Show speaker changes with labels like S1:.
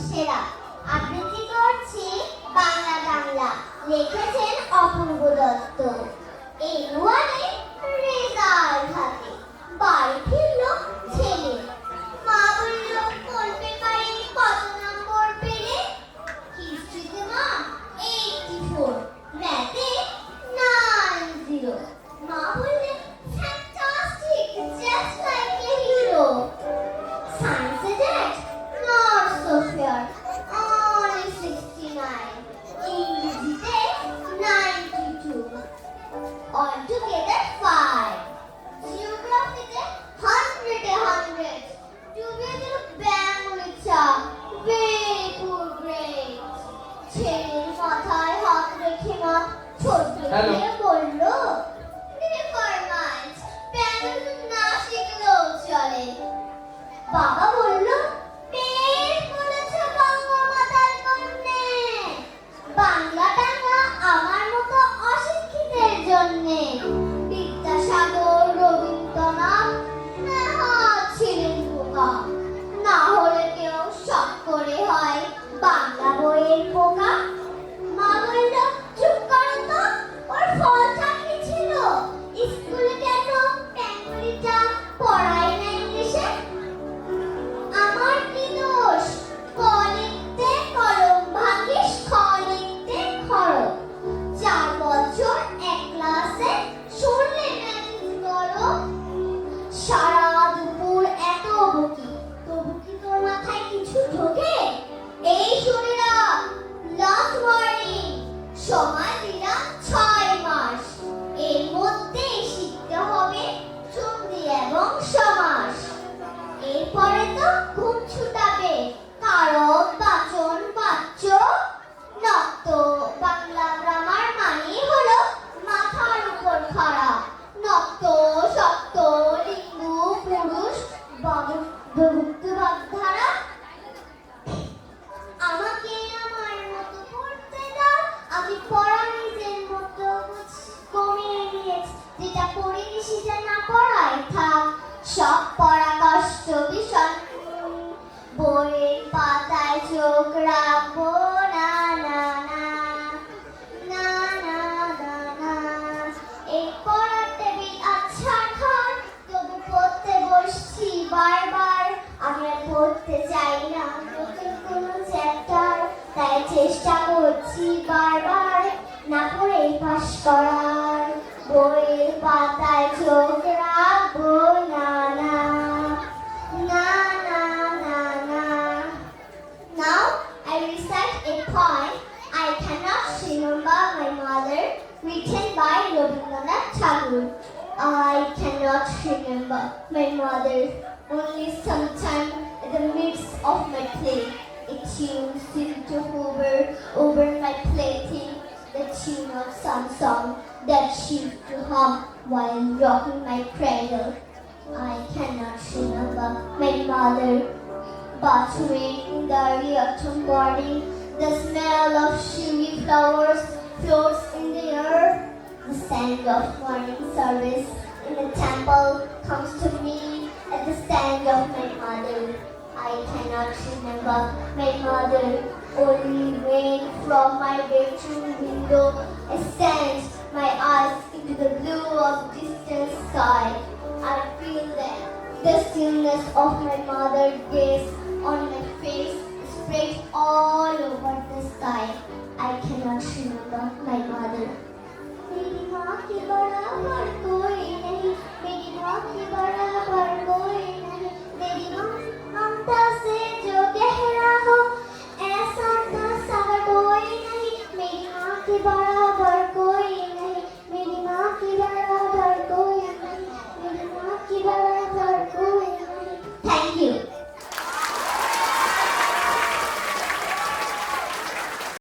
S1: সেরা আবৃত্তি করছি বাংলা বাংলা, লিখেছেন অপূর্ব দত্ত। এই ওয়ানে রেজাল্ট হাতে বাড়ি ফিরল ছেলে। মা বলল কোন পেপারে কত নম্বর পেলে? হিস্ট্রিতে মা 84, ম্যাথে 90। মা বললেন fantastic, just like a hero. সায়েন্সে that not so fair, only 69। ইংরেজিতে 92, altogether 5। জিওগ্রাফিতে 100 এ 100, টুবিয়েদের বেঙ্গলি চা, very poor grade। ছেলের মাথায় হাত রেখে মা ছোট দিয়ে বলল, নেভার মাইন্ড, বেঙ্গলি না শিখলেও চলে। বাবা বলল, বেশ বলেছ গঙ্গা মাতার কন্যে, বাংলা টাংলা আমার মতো অশিক্ষিতের জন্যে। বিদ্যাসাগর, রবীন্দ্রনাথ নেহাত ছিলেন বোকা, না হলে কেউ শখ করে হয় বাংলা বইয়ের পোকা। মা বলল, চুপ করো তো, ওর ফলটা কি ছিল? স্কুলে কেন বেঙ্গলিটা পড়ায় না ইংলিশে? আমার কি দোষ? ক লিখতে কলম ভাঙিস, খ লিখতে খড়গ। 4 বছর এক ক্লাসে শুনলে ম্যানেজ করো। সারা দুপুর এত বকি, তবু কি তোর মাথায় কিছু ঢোকে? এই শুনিরা, লাস্ট ওয়ার্নিং, সময় দিলাম 6 মাস, এর মধ্যেই শিখতে হবে সন্ধি এবং সমাস। এরপরে তো ঘুম ছুটাবে, কারক বাচন বাচ্য। নত্য বাংলা গ্রামার মানেই হলো মাথার উপর খাড়া। নত্য সত্য লিঙ্গ পুরুষ বিভক্ত বাগধারা। আমাকে আমার মতো পড়তে দাও, আমি পড়া নিজের মতো কমিয়ে নিয়েছি, যেটা পড়িনি সেটা না পড়াই থাক। সব পড়া কষ্ট ভীষণ, বইয়ের পাতায় চোখ রাখবো না না না না না না না। এই পড়ার টেবিল আচ্ছা ঘর, তবু পড়তে বসছি বারবার। আমি আর পড়তে চাই না নতুন কোনো চ্যাপ্টার, তাই চেষ্টা করছি বারবার না পড়েই পাস করার। বইয়ের পাতায় চোখ রাখবো না না না না না না। Now I recite a poem, I cannot remember my mother, written by Rabindranath Tagore. I cannot remember my mother, only sometime in the midst of my play. A tune seemed to hover over my plaything, the tune of some song that she used to hum while rocking my cradle. I cannot remember my mother, but when in the early autumn morning, the smell of chewy flowers floats in the air. The sound of morning service in the temple comes to me at the sound of my mother. I cannot remember my mother, only when from my bedroom window I stand my eyes into the blue of distant sky. I feel the stillness of my mother's gaze on my face spread all over the sky. I cannot remember my mother. मेरी माँ की बड़ा